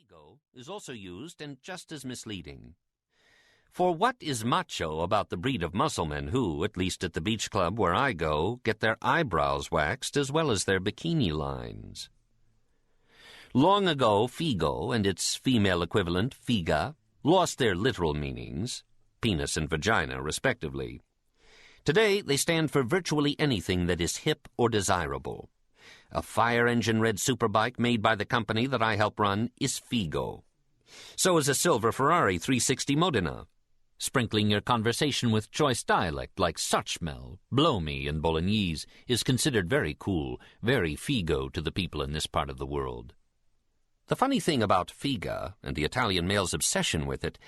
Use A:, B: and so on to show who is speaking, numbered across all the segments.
A: figo is also used and just as misleading. For what is macho about the breed of musclemen who, at least at the beach club where I go, get their eyebrows waxed as well as their bikini lines? Long ago, figo and its female equivalent, figa, lost their literal meanings, penis and vagina, respectively. Today, they stand for virtually anything that is hip or desirable. A fire-engine-red superbike made by the company that I help run is figo. So is a silver Ferrari 360 Modena. Sprinkling your conversation with choice dialect like Suchmel, blow me, and Bolognese is considered very cool, very figo to the people in this part of the world. The funny thing about figa, and the Italian male's obsession with it,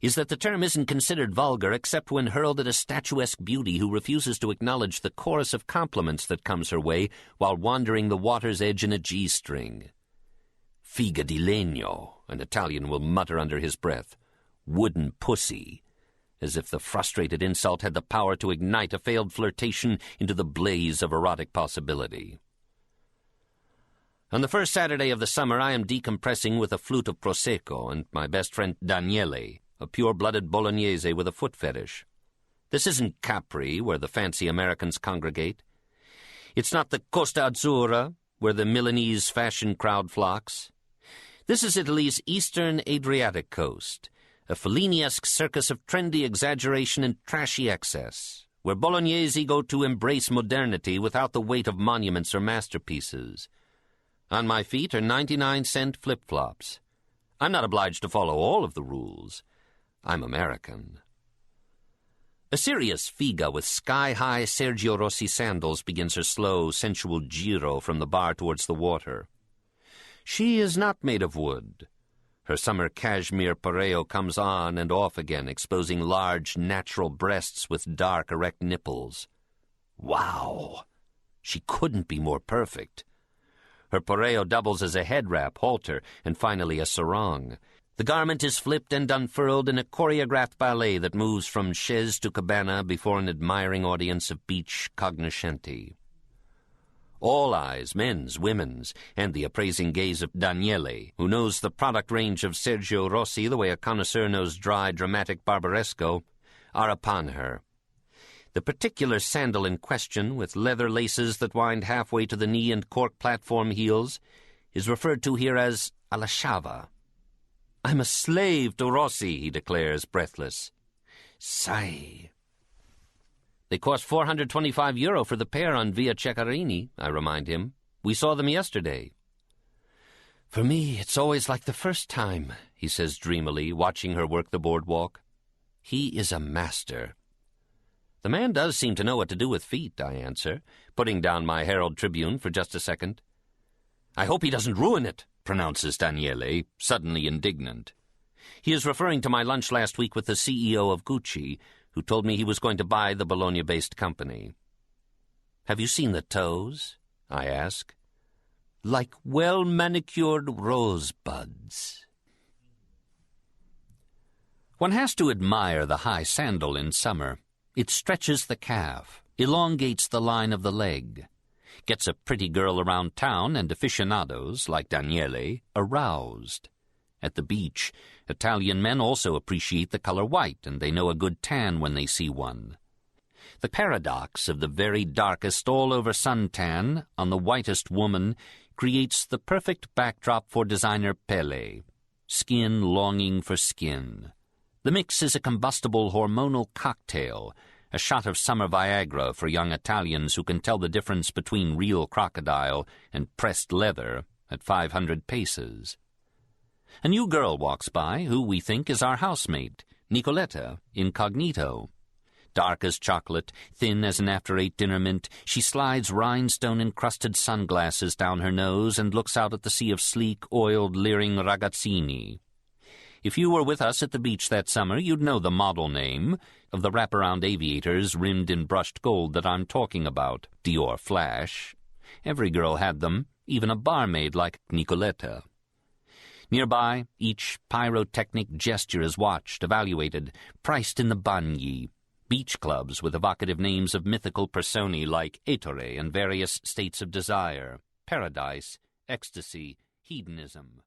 A: is that the term isn't considered vulgar except when hurled at a statuesque beauty who refuses to acknowledge the chorus of compliments that comes her way while wandering the water's edge in a G-string. Figa di legno, an Italian will mutter under his breath. Wooden pussy, as if the frustrated insult had the power to ignite a failed flirtation into the blaze of erotic possibility. On the first Saturday of the summer, I am decompressing with a flute of Prosecco and my best friend Daniele, a pure-blooded Bolognese with a foot fetish. This isn't Capri, where the fancy Americans congregate. It's not the Costa Azzurra, where the Milanese fashion crowd flocks. This is Italy's eastern Adriatic coast, a Fellini-esque circus of trendy exaggeration and trashy excess, where Bolognese go to embrace modernity without the weight of monuments or masterpieces. On my feet are 99-cent flip-flops. I'm not obliged to follow all of the rules. I'm American. A serious figa with sky-high Sergio Rossi sandals begins her slow, sensual giro from the bar towards the water. She is not made of wood. Her summer cashmere pareo comes on and off again, exposing large, natural breasts with dark, erect nipples. Wow! She couldn't be more perfect. Her pareo doubles as a head wrap, halter, and finally a sarong. The garment is flipped and unfurled in a choreographed ballet that moves from chaise to cabana before an admiring audience of beach cognoscenti. All eyes, men's, women's, and the appraising gaze of Daniele, who knows the product range of Sergio Rossi the way a connoisseur knows dry, dramatic Barbaresco, are upon her. The particular sandal in question, with leather laces that wind halfway to the knee and cork platform heels, is referred to here as alla sciava. I'm a slave to Rossi, he declares, breathless. Sai. They cost €425 for the pair on Via Ceccarini, I remind him. We saw them yesterday. For me, it's always like the first time, he says dreamily, watching her work the boardwalk. He is a master. The man does seem to know what to do with feet, I answer, putting down my Herald Tribune for just a second. I hope he doesn't ruin it, pronounces Daniele, suddenly indignant. He is referring to my lunch last week with the CEO of Gucci, who told me he was going to buy the Bologna-based company. Have you seen the toes? I ask. Like well-manicured rosebuds. One has to admire the high sandal in summer. It stretches the calf, elongates the line of the leg, gets a pretty girl around town and aficionados, like Daniele, aroused. At the beach, Italian men also appreciate the color white, and they know a good tan when they see one. The paradox of the very darkest all-over suntan on the whitest woman creates the perfect backdrop for designer Pele, skin longing for skin. The mix is a combustible hormonal cocktail, a shot of summer Viagra for young Italians who can tell the difference between real crocodile and pressed leather at 500 paces. A new girl walks by, who we think is our housemate, Nicoletta, incognito. Dark as chocolate, thin as an after-eight dinner mint, she slides rhinestone-encrusted sunglasses down her nose and looks out at the sea of sleek, oiled, leering ragazzini. If you were with us at the beach that summer, you'd know the model name of the wraparound aviators rimmed in brushed gold that I'm talking about, Dior Flash. Every girl had them, even a barmaid like Nicoletta. Nearby, each pyrotechnic gesture is watched, evaluated, priced in the bagni, beach clubs with evocative names of mythical personae like Ettore and various states of desire, paradise, ecstasy, hedonism.